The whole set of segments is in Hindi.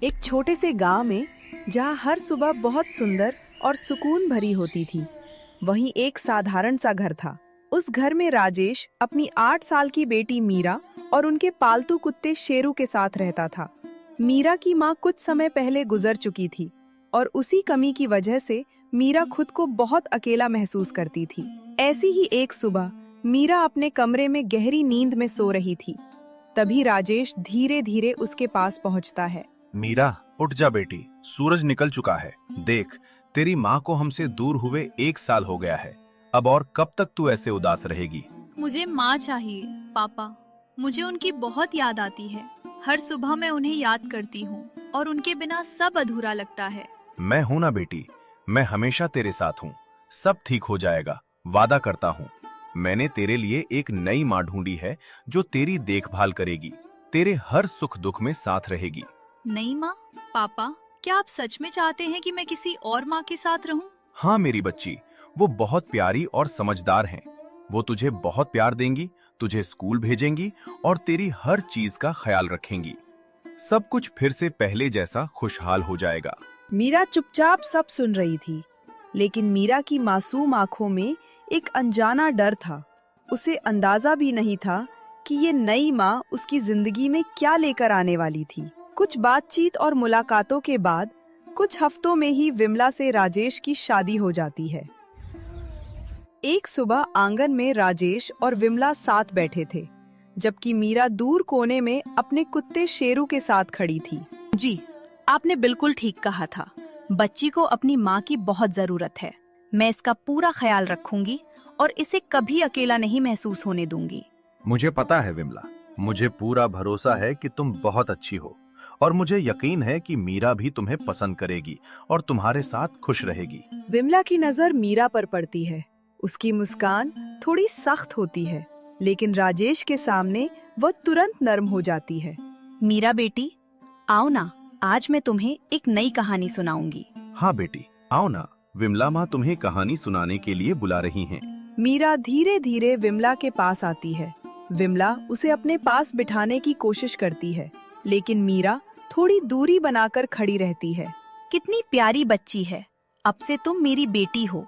एक छोटे से गांव में जहां हर सुबह बहुत सुंदर और सुकून भरी होती थी, वहीं एक साधारण सा घर था। उस घर में राजेश अपनी 8 साल की बेटी मीरा और उनके पालतू कुत्ते शेरू के साथ रहता था। मीरा की माँ कुछ समय पहले गुजर चुकी थी और उसी कमी की वजह से मीरा खुद को बहुत अकेला महसूस करती थी। ऐसी ही एक सुबह मीरा अपने कमरे में गहरी नींद में सो रही थी। तभी राजेश धीरे धीरे उसके पास पहुंचता है। मीरा, उठ जा बेटी, सूरज निकल चुका है। देख, तेरी माँ को हमसे दूर हुए 1 साल हो गया है। अब और कब तक तू ऐसे उदास रहेगी? मुझे माँ चाहिए पापा। मुझे उनकी बहुत याद आती है। हर सुबह मैं उन्हें याद करती हूँ और उनके बिना सब अधूरा लगता है। मैं हूं ना बेटी, मैं हमेशा तेरे साथ हूँ। सब ठीक हो जाएगा, वादा करता हूँ। मैंने तेरे लिए एक नई माँ ढूंढी है जो तेरी देखभाल करेगी, तेरे हर सुख दुख में साथ रहेगी। नई माँ? पापा, क्या आप सच में चाहते हैं कि मैं किसी और माँ के साथ रहूं? हाँ मेरी बच्ची, वो बहुत प्यारी और समझदार हैं। वो तुझे बहुत प्यार देंगी, तुझे स्कूल भेजेंगी और तेरी हर चीज का ख्याल रखेंगी। सब कुछ फिर से पहले जैसा खुशहाल हो जाएगा। मीरा चुपचाप सब सुन रही थी, लेकिन मीरा की मासूम आंखों में एक अनजाना डर था। उसे अंदाजा भी नहीं था कि ये नई माँ उसकी जिंदगी में क्या लेकर आने वाली थी। कुछ बातचीत और मुलाकातों के बाद कुछ हफ्तों में ही विमला से राजेश की शादी हो जाती है। एक सुबह आंगन में राजेश और विमला साथ बैठे थे, जबकि मीरा दूर कोने में अपने कुत्ते शेरू के साथ खड़ी थी। जी, आपने बिल्कुल ठीक कहा था। बच्ची को अपनी माँ की बहुत जरूरत है। मैं इसका पूरा ख्याल रखूंगी और इसे कभी अकेला नहीं महसूस होने दूंगी। मुझे पता है विमला, मुझे पूरा भरोसा है कि तुम बहुत अच्छी हो और मुझे यकीन है कि मीरा भी तुम्हें पसंद करेगी और तुम्हारे साथ खुश रहेगी। विमला की नजर मीरा पर पड़ती है। उसकी मुस्कान थोड़ी सख्त होती है, लेकिन राजेश के सामने वह तुरंत नर्म हो जाती है। मीरा बेटी, आओ ना, आज मैं तुम्हें एक नई कहानी सुनाऊंगी। हाँ बेटी, आओ ना, विमला माँ तुम्हें कहानी सुनाने के लिए बुला रही हैं। मीरा धीरे धीरे विमला के पास आती है। विमला उसे अपने पास बिठाने की कोशिश करती है, लेकिन मीरा थोड़ी दूरी बनाकर खड़ी रहती है। कितनी प्यारी बच्ची है। अब से तुम मेरी बेटी हो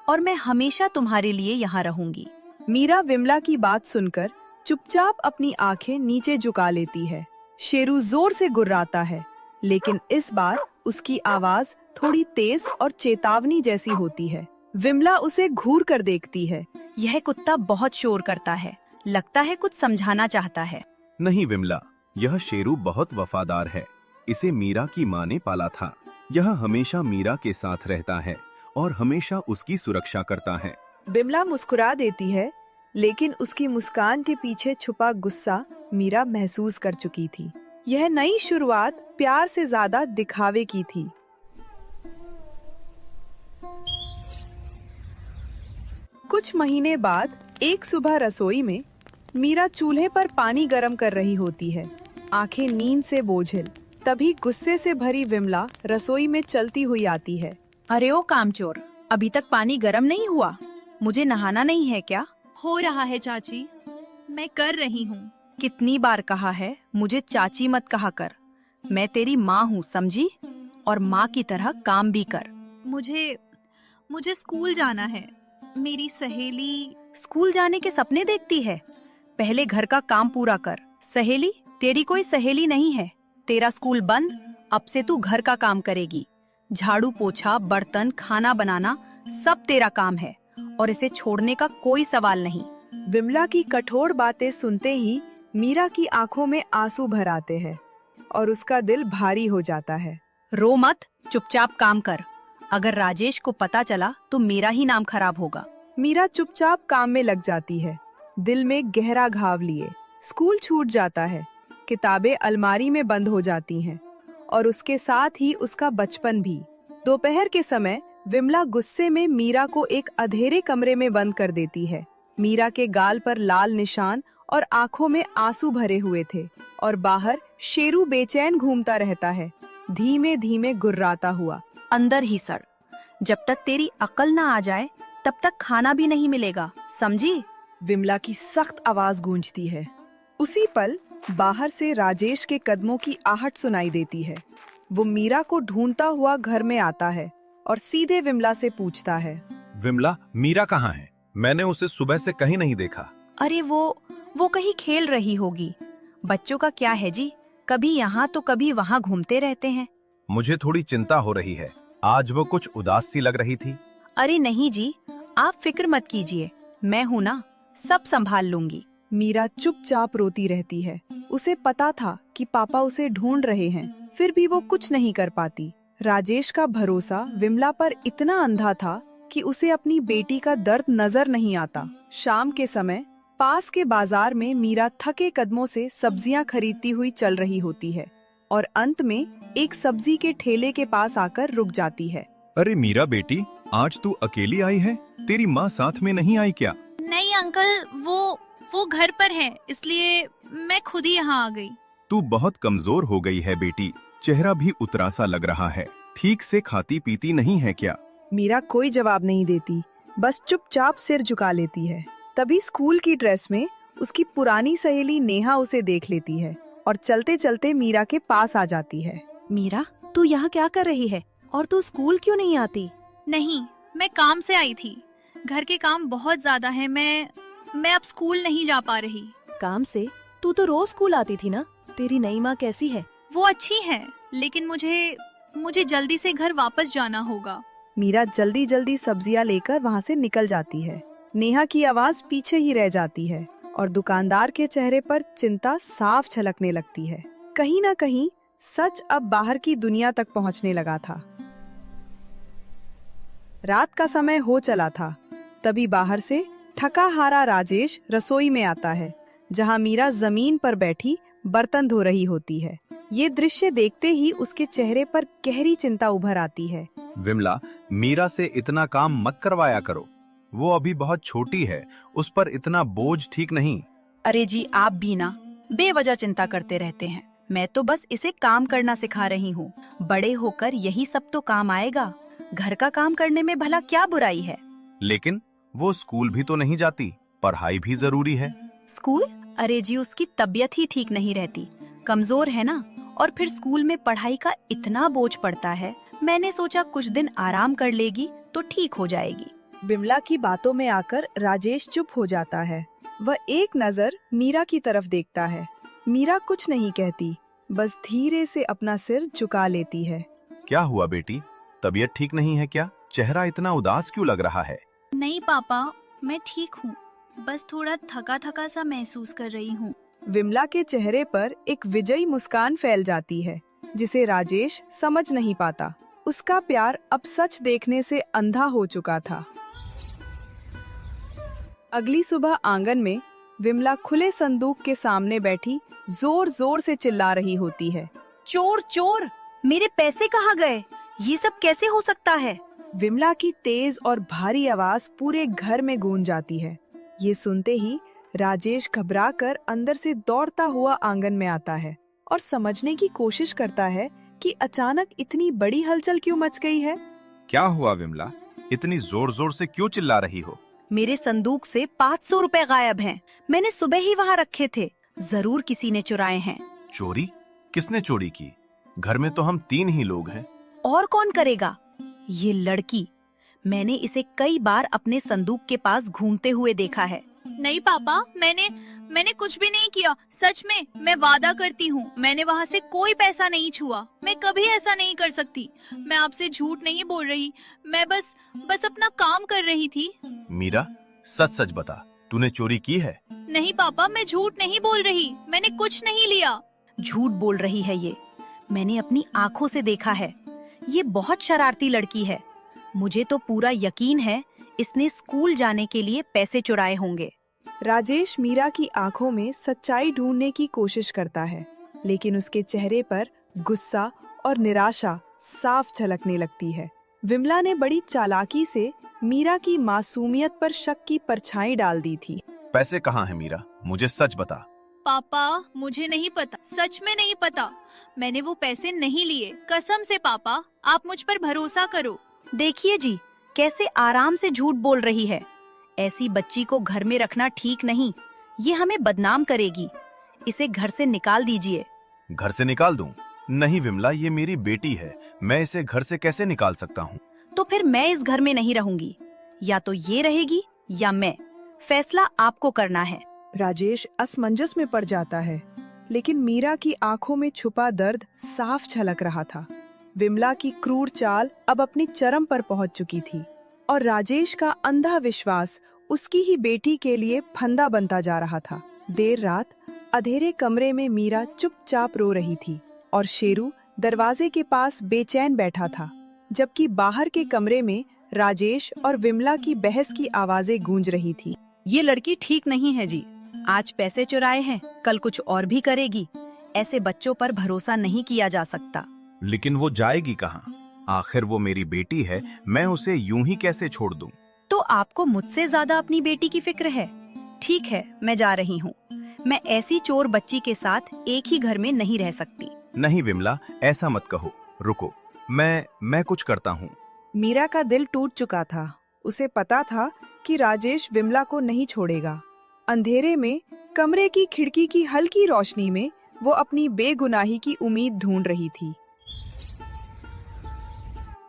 और मैं हमेशा तुम्हारे लिए यहाँ रहूंगी। मीरा विमला की बात सुनकर चुपचाप अपनी आंखें नीचे झुका लेती है। शेरू जोर से गुर्राता है, लेकिन इस बार उसकी आवाज थोड़ी तेज और चेतावनी जैसी होती है। विमला उसे घूर कर देखती है। यह कुत्ता बहुत शोर करता है, लगता है कुछ समझाना चाहता है। नहीं विमला, यह शेरू बहुत वफादार है। इसे मीरा की माँ ने पाला था। यह हमेशा मीरा के साथ रहता है और हमेशा उसकी सुरक्षा करता है। विमला मुस्कुरा देती है, लेकिन उसकी मुस्कान के पीछे छुपा गुस्सा मीरा महसूस कर चुकी थी। यह नई शुरुआत प्यार से ज्यादा दिखावे की थी। कुछ महीने बाद एक सुबह रसोई में मीरा चूल्हे पर पानी गर्म कर रही होती है, आंखें नींद से बोझिल। तभी गुस्से से भरी विमला रसोई में चलती हुई आती है। अरे ओ कामचोर, अभी तक पानी गर्म नहीं हुआ? मुझे नहाना नहीं है क्या? हो रहा है चाची, मैं कर रही हूँ। कितनी बार कहा है मुझे चाची मत कहा कर। मैं तेरी माँ हूँ, समझी? और माँ की तरह काम भी कर। मुझे स्कूल जाना है। मेरी सहेली। स्कूल जाने के सपने देखती है? पहले घर का काम पूरा कर। सहेली? तेरी कोई सहेली नहीं है। तेरा स्कूल बंद। अब से तू घर का काम करेगी। झाड़ू पोछा, बर्तन, खाना बनाना सब तेरा काम है और इसे छोड़ने का कोई सवाल नहीं। विमला की कठोर बातें सुनते ही मीरा की आंखों में आंसू भर आते हैं और उसका दिल भारी हो जाता है। रो मत, चुपचाप काम कर। अगर राजेश को पता चला तो मेरा ही नाम खराब होगा। मीरा चुपचाप काम में लग जाती है, दिल में गहरा घाव लिए। स्कूल छूट जाता है, किताबें अलमारी में बंद हो जाती हैं और उसके साथ ही उसका बचपन भी। दोपहर के समय विमला गुस्से में मीरा को एक अंधेरे कमरे में बंद कर देती है। मीरा के गाल पर लाल निशान और आंखों में आंसू भरे हुए थे और बाहर शेरू बेचैन घूमता रहता है, धीमे धीमे गुर्राता हुआ। अंदर ही सड़। जब तक तेरी अकल ना आ जाए तब तक खाना भी नहीं मिलेगा, समझी? विमला की सख्त आवाज गूंजती है। उसी पल बाहर से राजेश के कदमों की आहट सुनाई देती है। वो मीरा को ढूंढता हुआ घर में आता है और सीधे विमला से पूछता है। विमला, मीरा कहाँ है? मैंने उसे सुबह से कहीं नहीं देखा। अरे वो कहीं खेल रही होगी। बच्चों का क्या है जी, कभी यहाँ तो कभी वहाँ घूमते रहते हैं। मुझे थोड़ी चिंता हो रही है। आज वो कुछ उदास सी लग रही थी। अरे नहीं जी, आप फिक्र मत कीजिए, मैं हूँ ना, सब संभाल लूंगी। मीरा चुपचाप रोती रहती है। उसे पता था कि पापा उसे ढूंढ रहे हैं, फिर भी वो कुछ नहीं कर पाती। राजेश का भरोसा विमला पर इतना अंधा था कि उसे अपनी बेटी का दर्द नजर नहीं आता। शाम के समय पास के बाजार में मीरा थके कदमों से सब्जियां खरीदती हुई चल रही होती है और अंत में एक सब्जी के ठेले के पास आकर रुक जाती है। अरे मीरा बेटी, आज तू अकेली आई है? तेरी माँ साथ में नहीं आई क्या? नहीं अंकल, वो घर पर है, इसलिए मैं खुद ही यहाँ आ गई। तू बहुत कमजोर हो गई है बेटी, चेहरा भी उतरा सा लग रहा है। ठीक से खाती पीती नहीं है क्या? मीरा कोई जवाब नहीं देती, बस चुपचाप सिर झुका लेती है। तभी स्कूल की ड्रेस में उसकी पुरानी सहेली नेहा उसे देख लेती है और चलते चलते मीरा के पास आ जाती है। मीरा, तू यहाँ क्या कर रही है और तू स्कूल क्यों नहीं आती? नहीं, मैं काम से आई थी। घर के काम बहुत ज्यादा है, मैं अब स्कूल नहीं जा पा रही। काम से? तू तो रोज स्कूल आती थी ना। तेरी नई माँ कैसी है? वो अच्छी है, लेकिन मुझे जल्दी से घर वापस जाना होगा। मीरा जल्दी जल्दी सब्जियां लेकर वहाँ से निकल जाती है। नेहा की आवाज पीछे ही रह जाती है और दुकानदार के चेहरे पर चिंता साफ झलकने लगती है। कहीं न कहीं सच अब बाहर की दुनिया तक पहुँचने लगा था। रात का समय हो चला था। तभी बाहर से थका हारा राजेश रसोई में आता है, जहाँ मीरा जमीन पर बैठी बर्तन धो रही होती है। ये दृश्य देखते ही उसके चेहरे पर गहरी चिंता उभर आती है। विमला, मीरा से इतना काम मत करवाया करो। वो अभी बहुत छोटी है, उस पर इतना बोझ ठीक नहीं। अरे जी, आप भी ना बेवजह चिंता करते रहते हैं। मैं तो बस इसे काम करना सिखा रही हूँ। बड़े होकर यही सब तो काम आएगा। घर का काम करने में भला क्या बुराई है? लेकिन वो स्कूल भी तो नहीं जाती, पढ़ाई भी जरूरी है। स्कूल? अरे जी, उसकी तबीयत ही ठीक नहीं रहती, कमजोर है ना, और फिर स्कूल में पढ़ाई का इतना बोझ पड़ता है। मैंने सोचा कुछ दिन आराम कर लेगी तो ठीक हो जाएगी। विमला की बातों में आकर राजेश चुप हो जाता है। वह एक नजर मीरा की तरफ देखता है। मीरा कुछ नहीं कहती, बस धीरे से अपना सिर झुका लेती है। क्या हुआ बेटी, तबीयत ठीक नहीं है क्या? चेहरा इतना उदास क्यों लग रहा है? नहीं पापा, मैं ठीक हूँ, बस थोड़ा थका थका सा महसूस कर रही हूँ। विमला के चेहरे पर एक विजयी मुस्कान फैल जाती है, जिसे राजेश समझ नहीं पाता। उसका प्यार अब सच देखने से अंधा हो चुका था। अगली सुबह आंगन में विमला खुले संदूक के सामने बैठी जोर जोर से चिल्ला रही होती है। चोर चोर, मेरे पैसे कहाँ गए? ये सब कैसे हो सकता है? विमला की तेज और भारी आवाज पूरे घर में गूंज जाती है। ये सुनते ही राजेश घबराकर अंदर से दौड़ता हुआ आंगन में आता है और समझने की कोशिश करता है कि अचानक इतनी बड़ी हलचल क्यों मच गई है। क्या हुआ विमला, इतनी जोर जोर से क्यों चिल्ला रही हो? मेरे संदूक से 500 रुपए गायब हैं। मैंने सुबह ही वहाँ रखे थे, जरूर किसी ने चुराए हैं। चोरी? किसने चोरी की? घर में तो हम 3 ही लोग हैं। और कौन करेगा? ये लड़की। मैंने इसे कई बार अपने संदूक के पास घूमते हुए देखा है। नहीं पापा, मैंने कुछ भी नहीं किया। सच में, मैं वादा करती हूँ, मैंने वहाँ से कोई पैसा नहीं छुआ। मैं कभी ऐसा नहीं कर सकती। मैं आपसे झूठ नहीं बोल रही, मैं बस अपना काम कर रही थी। मीरा, सच सच बता, तूने चोरी की है? नहीं पापा, मैं झूठ नहीं बोल रही, मैंने कुछ नहीं लिया। झूठ बोल रही है ये, मैंने अपनी आँखों से देखा है। ये बहुत शरारती लड़की है। मुझे तो पूरा यकीन है इसने स्कूल जाने के लिए पैसे चुराए होंगे। राजेश मीरा की आंखों में सच्चाई ढूंढने की कोशिश करता है, लेकिन उसके चेहरे पर गुस्सा और निराशा साफ झलकने लगती है। विमला ने बड़ी चालाकी से मीरा की मासूमियत पर शक की परछाई डाल दी थी। पैसे कहाँ हैं मीरा, मुझे सच बता। पापा, मुझे नहीं पता, सच में नहीं पता। मैंने वो पैसे नहीं लिए, कसम से पापा, आप मुझ पर भरोसा करो। देखिए जी, कैसे आराम से झूठ बोल रही है। ऐसी बच्ची को घर में रखना ठीक नहीं, ये हमें बदनाम करेगी। इसे घर से निकाल दीजिए। घर से निकाल दूं? नहीं विमला, ये मेरी बेटी है, मैं इसे घर से कैसे निकाल सकता हूँ? तो फिर मैं इस घर में नहीं रहूंगी, या तो ये रहेगी या मैं। फैसला आपको करना है। राजेश असमंजस में पड़ जाता है, लेकिन मीरा की आंखों में छुपा दर्द साफ झलक रहा था। विमला की क्रूर चाल अब अपनी चरम पर पहुंच चुकी थी और राजेश का अंधा विश्वास उसकी ही बेटी के लिए फंदा बनता जा रहा था। देर रात अंधेरे कमरे में मीरा चुपचाप रो रही थी और शेरू दरवाजे के पास बेचैन बैठा था, जबकि बाहर के कमरे में राजेश और विमला की बहस की आवाजें गूंज रही थी। ये लड़की ठीक नहीं है जी। आज पैसे चुराए हैं, कल कुछ और भी करेगी। ऐसे बच्चों पर भरोसा नहीं किया जा सकता। लेकिन वो जाएगी कहाँ? आखिर वो मेरी बेटी है, मैं उसे यूं ही कैसे छोड़ दूं? तो आपको मुझसे ज्यादा अपनी बेटी की फिक्र है। ठीक है, मैं जा रही हूँ। मैं ऐसी चोर बच्ची के साथ एक ही घर में नहीं रह सकती। नहीं विमला, ऐसा मत कहो, रुको, मैं कुछ करता हूँ। मीरा का दिल टूट चुका था। उसे पता था कि राजेश विमला को नहीं छोड़ेगा। अंधेरे में कमरे की खिड़की की हल्की रोशनी में वो अपनी बेगुनाही की उम्मीद ढूंढ रही थी।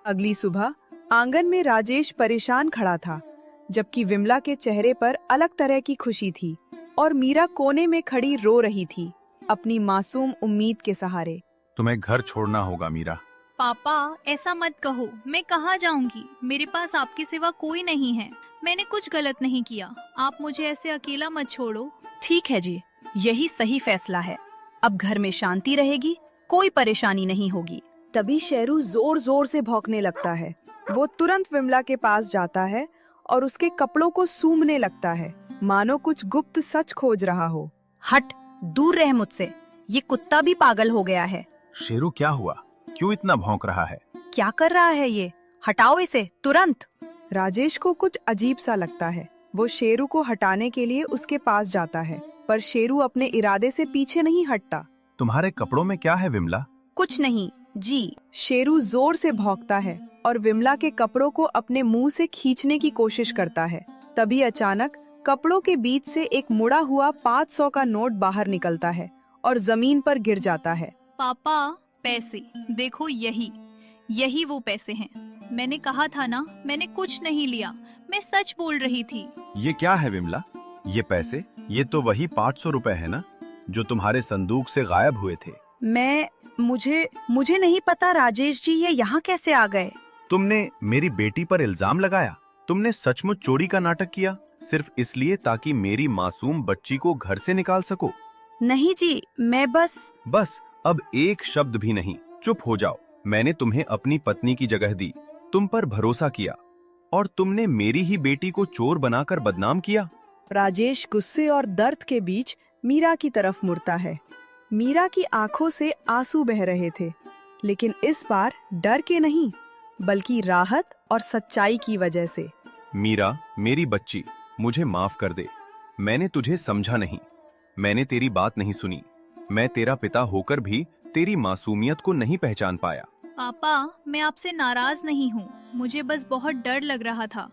अगली सुबह आंगन में राजेश परेशान खड़ा था, जबकि विमला के चेहरे पर अलग तरह की खुशी थी और मीरा कोने में खड़ी रो रही थी, अपनी मासूम उम्मीद के सहारे। तुम्हें घर छोड़ना होगा मीरा। पापा ऐसा मत कहो, मैं कहाँ जाऊंगी? मेरे पास आपके सिवा कोई नहीं है। मैंने कुछ गलत नहीं किया, आप मुझे ऐसे अकेला मत छोड़ो। ठीक है जी, यही सही फैसला है। अब घर में शांति रहेगी, कोई परेशानी नहीं होगी। तभी शेरू जोर जोर से भौंकने लगता है। वो तुरंत विमला के पास जाता है और उसके कपड़ों को सूंघने लगता है, मानो कुछ गुप्त सच खोज रहा हो। हट, दूर रह मुझसे। ये कुत्ता भी पागल हो गया है। शेरू, क्या हुआ? क्यों इतना भौंक रहा है? क्या कर रहा है ये? हटाओ इसे तुरंत। राजेश को कुछ अजीब सा लगता है। वो शेरू को हटाने के लिए उसके पास जाता है, पर शेरू अपने इरादे से पीछे नहीं हटता। तुम्हारे कपड़ों में क्या है विमला? कुछ नहीं जी। शेरू जोर से भौंकता है और विमला के कपड़ों को अपने मुंह से खींचने की कोशिश करता है। तभी अचानक कपड़ों के बीच से एक मुड़ा हुआ 500 का नोट बाहर निकलता है और जमीन पर गिर जाता है। पापा पैसे देखो, यही वो पैसे हैं। मैंने कहा था ना, मैंने कुछ नहीं लिया, मैं सच बोल रही थी। ये क्या है विमला? ये पैसे, ये तो वही 500 रुपए है ना, जो तुम्हारे संदूक से गायब हुए थे। मुझे नहीं पता राजेश जी, ये यहाँ कैसे आ गए? तुमने मेरी बेटी पर इल्जाम लगाया। तुमने सचमुच चोरी का नाटक किया, सिर्फ इसलिए ताकि मेरी मासूम बच्ची को घर से निकाल सको। नहीं जी, मैं बस अब एक शब्द भी नहीं, चुप हो जाओ। मैंने तुम्हें अपनी पत्नी की जगह दी, तुम पर भरोसा किया, और तुमने मेरी ही बेटी को चोर बनाकर बदनाम किया। राजेश गुस्से और दर्द के बीच मीरा की तरफ मुड़ता है। मीरा की आंखों से आंसू बह रहे थे, लेकिन इस बार डर के नहीं, बल्कि राहत और सच्चाई की वजह से। मीरा, मेरी बच्ची, मुझे माफ कर दे। मैंने तुझे समझा नहीं, मैंने तेरी बात नहीं सुनी। मैं तेरा पिता होकर भी तेरी मासूमियत को नहीं पहचान पाया। पापा मैं आपसे नाराज नहीं हूँ, मुझे बस बहुत डर लग रहा था।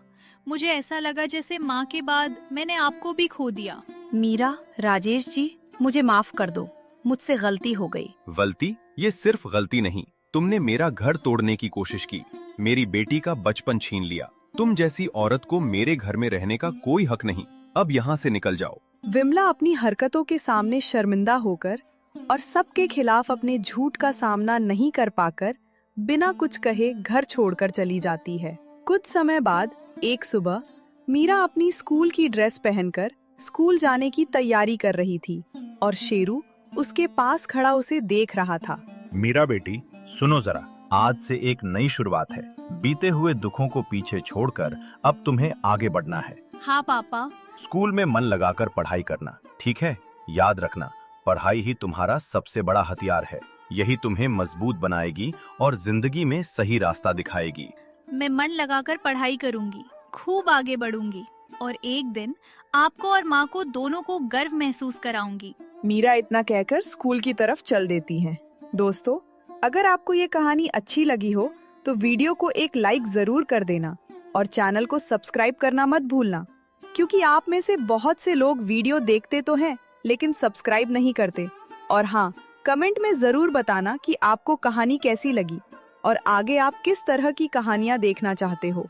मुझे ऐसा लगा जैसे माँ के बाद मैंने आपको भी खो दिया। मीरा, राजेश जी, मुझे माफ कर दो, मुझसे गलती हो गई। गलती? ये सिर्फ गलती नहीं, तुमने मेरा घर तोड़ने की कोशिश की, मेरी बेटी का बचपन छीन लिया। तुम जैसी औरत को मेरे घर में रहने का कोई हक नहीं। अब यहाँ से निकल जाओ। विमला अपनी हरकतों के सामने शर्मिंदा होकर और सबके खिलाफ अपने झूठ का सामना नहीं कर पाकर बिना कुछ कहे घर छोड़कर चली जाती है। कुछ समय बाद एक सुबह मीरा अपनी स्कूल की ड्रेस पहनकर स्कूल जाने की तैयारी कर रही थी और शेरू उसके पास खड़ा उसे देख रहा था। मीरा बेटी, सुनो जरा, आज से एक नई शुरुआत है। बीते हुए दुखों को पीछे छोड़कर अब तुम्हें आगे बढ़ना है। हाँ पापा। स्कूल में मन लगाकर पढ़ाई करना, ठीक है? याद रखना, पढ़ाई ही तुम्हारा सबसे बड़ा हथियार है। यही तुम्हें मजबूत बनाएगी और जिंदगी में सही रास्ता दिखाएगी। मैं मन लगाकर पढ़ाई करूंगी, खूब आगे बढ़ूंगी और एक दिन आपको और माँ को दोनों को गर्व महसूस कराऊंगी। मीरा इतना कहकर स्कूल की तरफ चल देती हैं। दोस्तों, अगर आपको ये कहानी अच्छी लगी हो तो वीडियो को एक लाइक जरूर कर देना और चैनल को सब्सक्राइब करना मत भूलना, क्योंकि आप में से बहुत से लोग वीडियो देखते तो हैं लेकिन सब्सक्राइब नहीं करते। और हाँ, कमेंट में जरूर बताना कि आपको कहानी कैसी लगी और आगे आप किस तरह की कहानियां देखना चाहते हो।